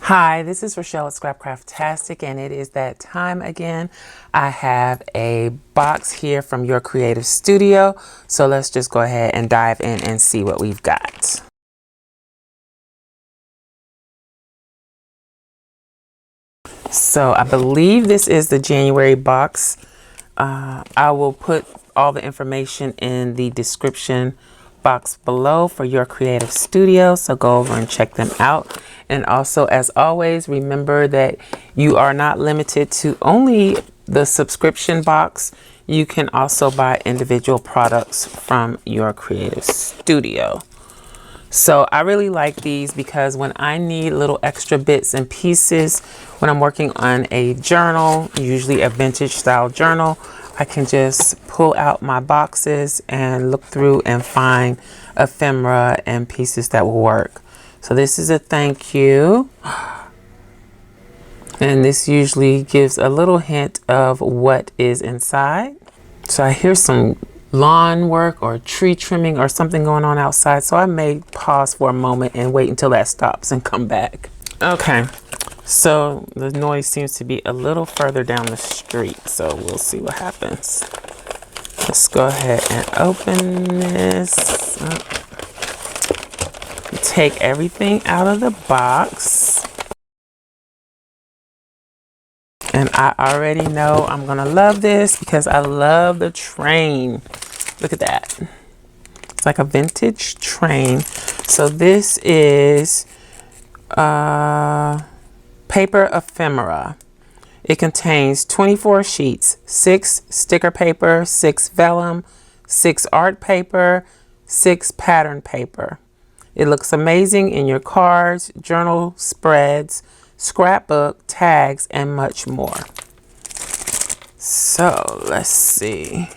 Hi, this is Rachelle at Scrapcraftastic, and it is that time again. I have a box here from your creative studio, so let's just go ahead and dive in and see what we've got. So I believe this is the January box. I will put all the information in the description box below for your creative studio, so go over and check them out. And also, as always, remember that you are not limited to only the subscription box. You can also buy individual products from your creative studio. So I really like these because when I need little extra bits and pieces, when I'm working on a journal, usually a vintage style journal, I can just pull out my boxes and look through and find ephemera and pieces that will work. So this is a thank you. And this usually gives a little hint of what is inside. So I hear some lawn work or tree trimming or something going on outside, so I may pause for a moment and wait until that stops and come back. Okay, so the noise seems to be a little further down the street, so we'll see what happens. Let's go ahead and open this. Take everything out of the box. And I already know I'm gonna love this because I love the train. Look at that. It's like a vintage train. So this is paper ephemera. It contains 24 sheets, 6 sticker paper, 6 vellum, 6 art paper, 6 pattern paper. It looks amazing in your cards, journal spreads, scrapbook, tags, and much more. So let's see.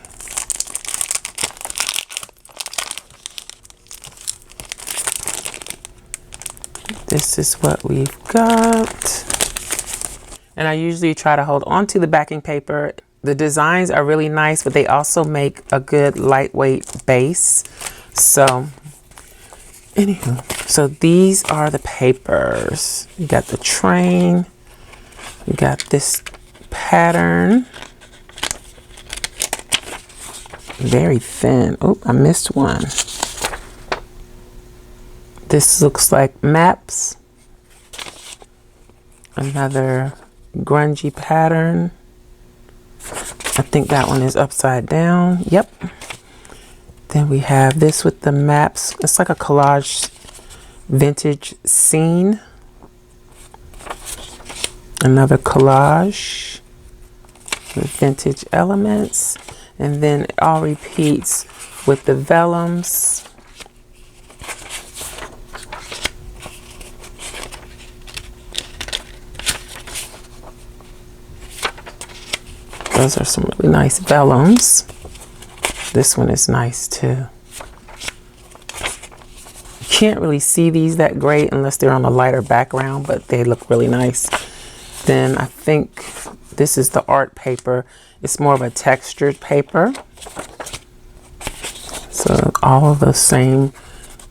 This is what we've got. And I usually try to hold on to the backing paper. The designs are really nice, but they also make a good lightweight base. So anywho, so these are the papers. You got the train. You got this pattern. Very thin. Oh, I missed one. This looks like maps. Another grungy pattern. I think that one is upside down. Yep. Then we have this with the maps. It's like a collage vintage scene. Another collage with vintage elements. And then it all repeats with the vellums. Those are some really nice vellums. This one is nice too. You can't really see these that great unless they're on a lighter background, but they look really nice. Then I think this is the art paper. It's more of a textured paper. So all of the same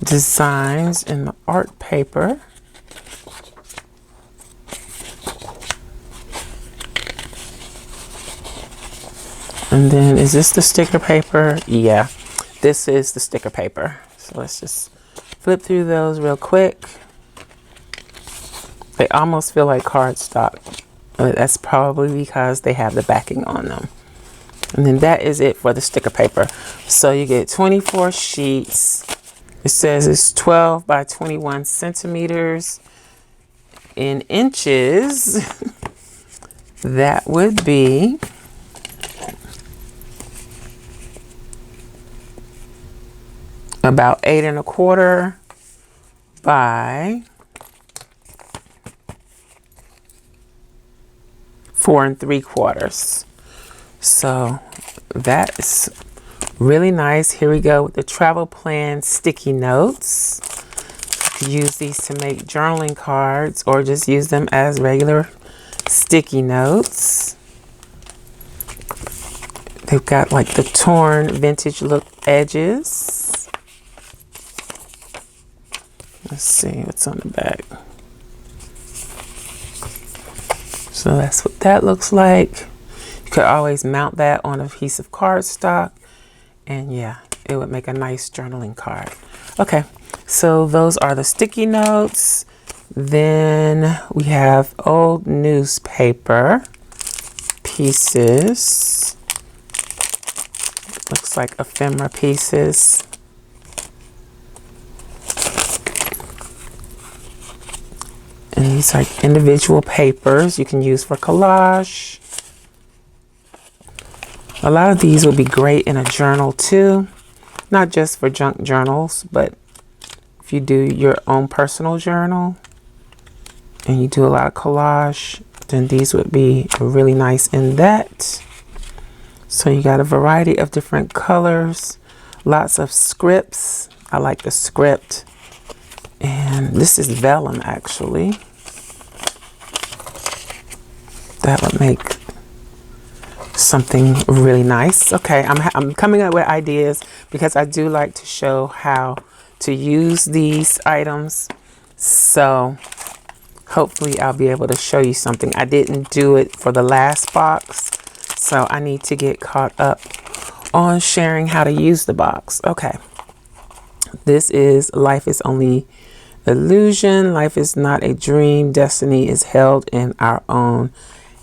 designs in the art paper. And then is this the sticker paper? Yeah, this is the sticker paper. So let's just flip through those real quick. They almost feel like cardstock. That's probably because they have the backing on them. And then that is it for the sticker paper. So you get 24 sheets. It says it's 12 by 21 centimeters. In inches, that would be about 8 1/4 by 4 3/4. So that is really nice. Here we go with the travel plan sticky notes. You could use these to make journaling cards or just use them as regular sticky notes. They've got like the torn vintage look edges. Let's see what's on the back. So that's what that looks like. You could always mount that on a piece of cardstock, and yeah, it would make a nice journaling card. Okay, so those are the sticky notes. Then we have old newspaper pieces. Looks like ephemera pieces. And these are individual papers you can use for collage. A lot of these would be great in a journal too. Not just for junk journals, but if you do your own personal journal and you do a lot of collage, then these would be really nice in that. So you got a variety of different colors, lots of scripts. I like the script. And this is vellum actually. That would make something really nice. Okay, I'm coming up with ideas because I do like to show how to use these items. So hopefully I'll be able to show you something. I didn't do it for the last box, so I need to get caught up on sharing how to use the box. Okay, this is Life is Only Illusion. Life is not a dream. Destiny is held in our own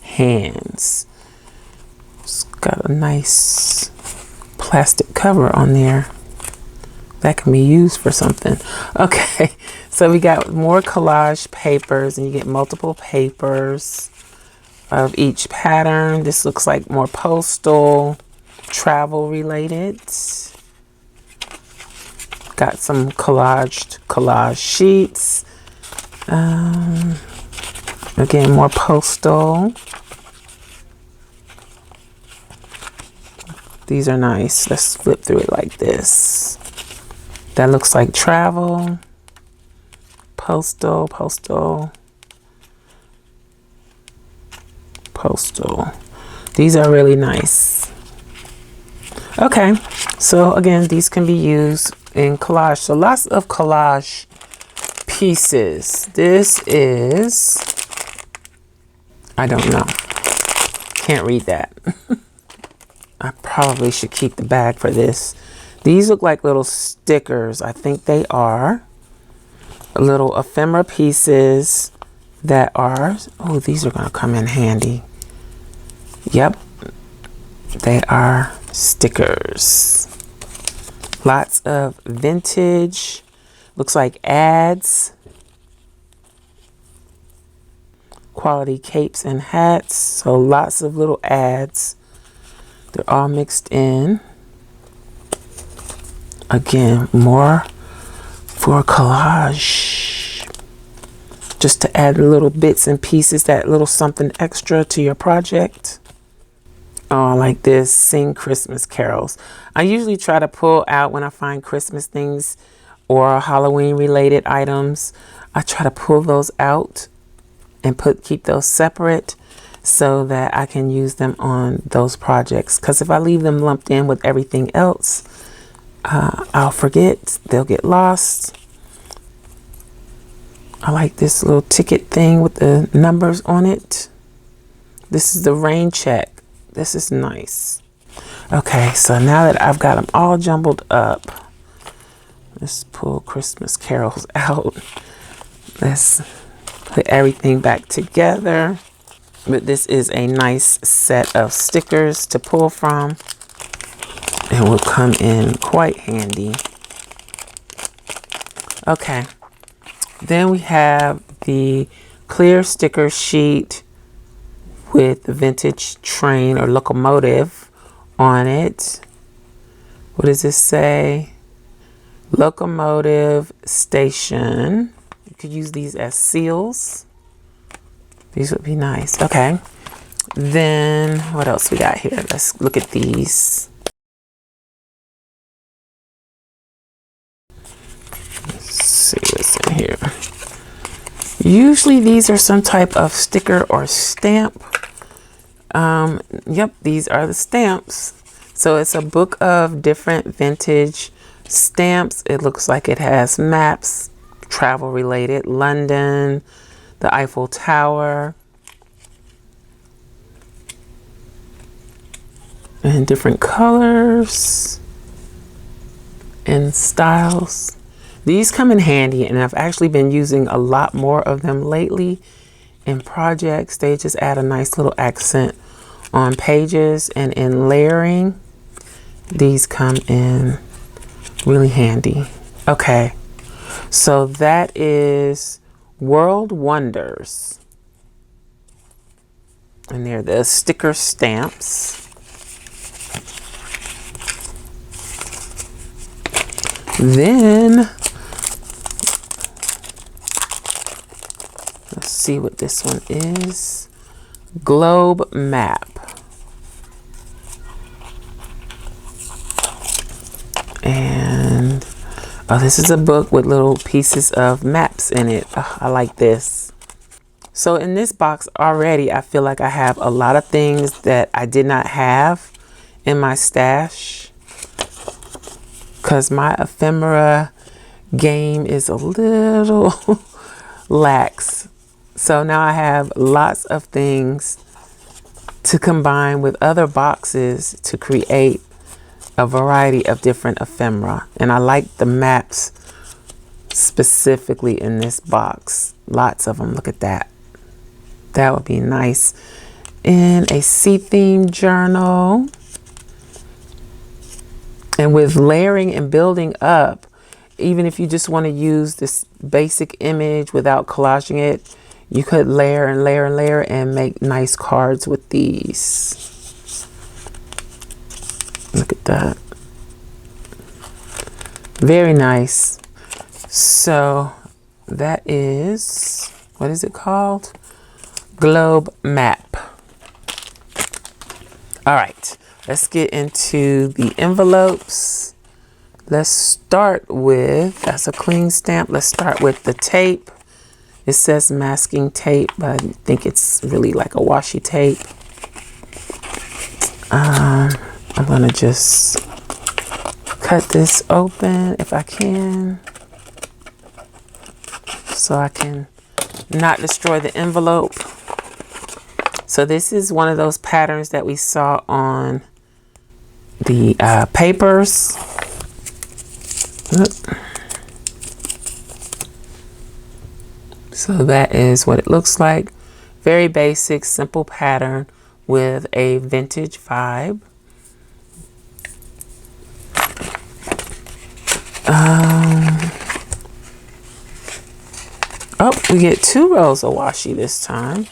hands. It's got a nice plastic cover on there that can be used for something. Okay, so we got more collage papers, and you get multiple papers of each pattern. This looks like more postal, travel related. Got some collage sheets. Again, more postal. These are nice. Let's flip through it like this. That looks like travel, postal, postal, postal. These are really nice. Okay, so again, these can be used in collage. So lots of collage pieces. This is, I don't know. Can't read that. I probably should keep the bag for this. These look like little stickers. I think they are little ephemera pieces that are, oh, these are going to come in handy. Yep, they are stickers. Lots of vintage, looks like ads, quality capes and hats. So lots of little ads. They're all mixed in. Again, more for collage. Just to add little bits and pieces, that little something extra to your project. Oh, I like this. Sing Christmas carols. I usually try to pull out when I find Christmas things or Halloween related items. I try to pull those out and keep those separate, so that I can use them on those projects. Because if I leave them lumped in with everything else, I'll forget. They'll get lost. I like this little ticket thing with the numbers on it. This is the rain check. This is nice. Okay, so now that I've got them all jumbled up, let's pull Christmas carols out. Let's put everything back together. But this is a nice set of stickers to pull from, and will come in quite handy. Okay, then we have the clear sticker sheet with the vintage train or locomotive on it. What does this say? Locomotive station. You could use these as seals. These would be nice. Okay. Then what else we got here? Let's look at these. Let's see what's in here. Usually these are some type of sticker or stamp. Yep, these are the stamps. So it's a book of different vintage stamps. It looks like it has maps, travel related, London, the Eiffel Tower. and different colors and styles. These come in handy, and I've actually been using a lot more of them lately in projects. They just add a nice little accent on pages, and in layering, these come in really handy. Okay, so that is World Wonders, and they're the sticker stamps. Then let's see what this one is. Globe map. And oh, this is a book with little pieces of maps in it. Oh, I like this. So in this box already, I feel like I have a lot of things that I did not have in my stash, because my ephemera game is a little lax. So now I have lots of things to combine with other boxes to create a variety of different ephemera. And I like the maps specifically in this box. Lots of them. Look at that. That would be nice in a sea theme journal. And with layering and building up, even if you just want to use this basic image without collaging it, you could layer and layer and layer and make nice cards with these. Look at that. Very nice. So that is, what is it called? Globe map. All right, let's get into the envelopes. Let's start with, that's a clean stamp. Let's start with the tape. It says masking tape, but I think it's really like a washi tape. I'm gonna just cut this open if I can, so I can not destroy the envelope. So this is one of those patterns that we saw on the papers. So that is what it looks like. Very basic, simple pattern with a vintage vibe. Oh, we get 2 rows of washi this time.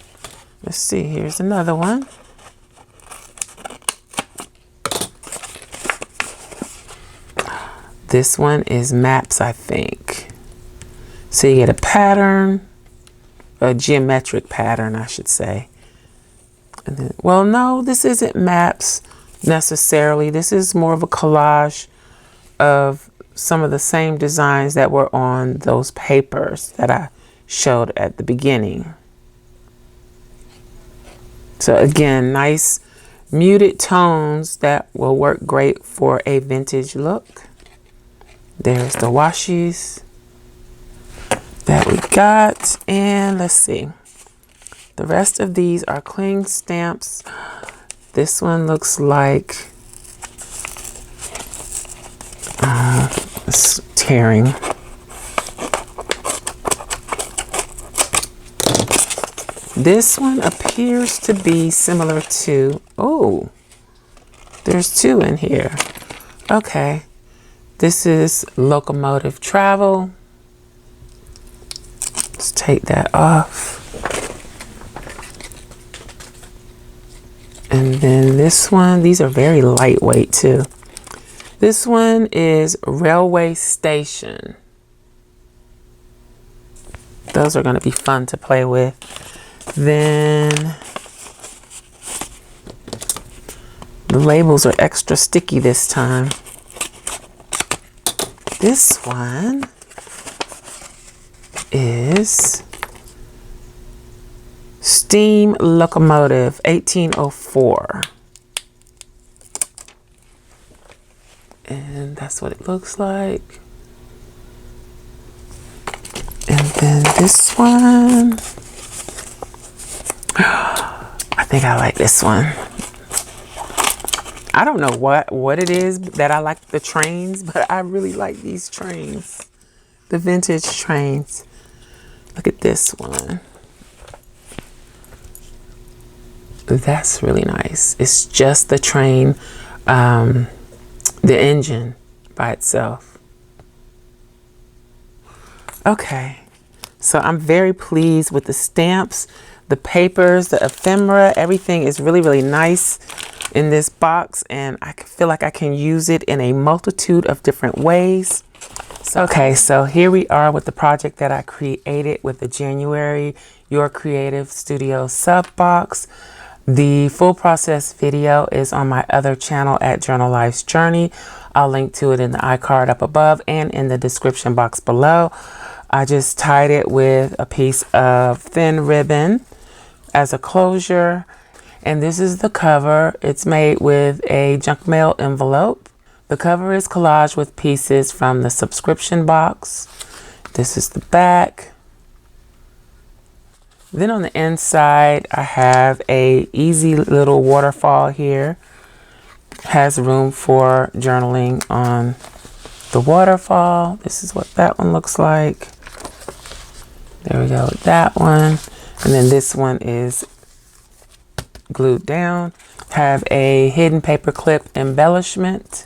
Let's see, here's another one. This one is maps, I think. So you get a pattern, a geometric pattern, I should say. And then, well, no, this isn't maps necessarily. This is more of a collage of some of the same designs that were on those papers that I showed at the beginning. So again, nice muted tones that will work great for a vintage look. There's the washis that we got. And let's see. The rest of these are cling stamps. This one looks like it's tearing. This one appears to be similar to, oh, there's 2 in here. Okay, this is locomotive travel. Let's take that off. And then this one, these are very lightweight too. This one is railway station. Those are going to be fun to play with. Then the labels are extra sticky this time. This one is steam locomotive 1804. And that's what it looks like. And then this one, I think I like this one. I don't know what it is that I like the trains, but I really like these trains. The vintage trains. Look at this one. That's really nice. It's just the train, the engine by itself. Okay, so I'm very pleased with the stamps, the papers, the ephemera. Everything is really, really nice in this box, and I feel like I can use it in a multitude of different ways. Okay, so here we are with the project that I created with the January Your Creative Studio sub box. The full process video is on my other channel at Journal Life's Journey. I'll link to it in the iCard up above and in the description box below. I just tied it with a piece of thin ribbon as a closure. And this is the cover. It's made with a junk mail envelope. The cover is collaged with pieces from the subscription box. This is the back. Then on the inside, I have a easy little waterfall here. Has room for journaling on the waterfall. This is what that one looks like. There we go with that one. And then this one is glued down. Have a hidden paper clip embellishment.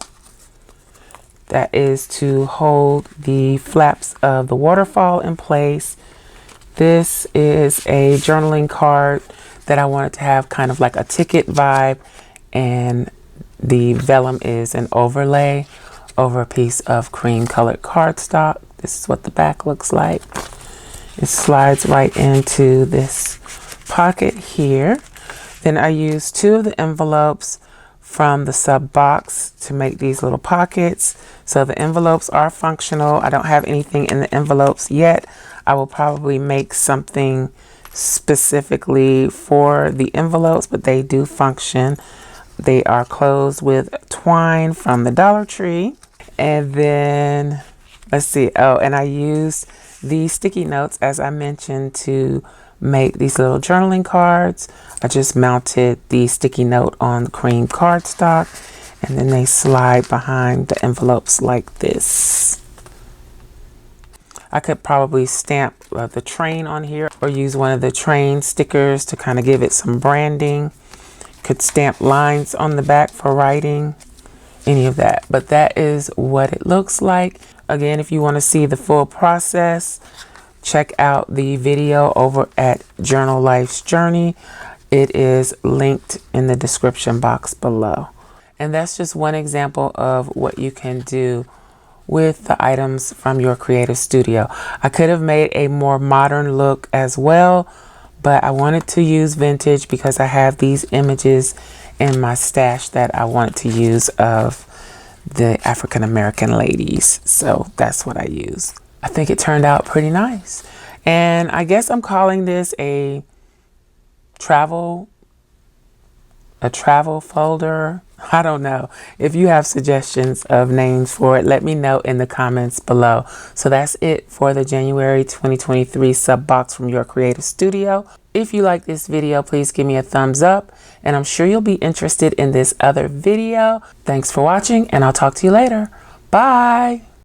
That is to hold the flaps of the waterfall in place. This is a journaling card that I wanted to have kind of like a ticket vibe, and the vellum is an overlay over a piece of cream colored cardstock. This is what the back looks like. It slides right into this pocket here. Then I used 2 of the envelopes from the sub box to make these little pockets. So the envelopes are functional. I don't have anything in the envelopes yet. I will probably make something specifically for the envelopes, but they do function. They are closed with twine from the Dollar Tree. And then, let's see. Oh, and I used the sticky notes, as I mentioned, to make these little journaling cards. I just mounted the sticky note on the cream cardstock, and then they slide behind the envelopes like this. I could probably stamp the train on here or use one of the train stickers to kind of give it some branding. Could stamp lines on the back for writing, any of that. But that is what it looks like. Again, if you want to see the full process, check out the video over at Journal Life's Journey. It is linked in the description box below. And that's just one example of what you can do with the items from your creative studio. I could have made a more modern look as well, but I wanted to use vintage because I have these images in my stash that I wanted to use of the African American ladies. So that's what I used. I think it turned out pretty nice. And I guess I'm calling this a travel folder. I don't know. If you have suggestions of names for it, let me know in the comments below. So that's it for the January 2023 sub box from Your Creative Studio. If you like this video, please give me a thumbs up, and I'm sure you'll be interested in this other video. Thanks for watching, and I'll talk to you later. Bye.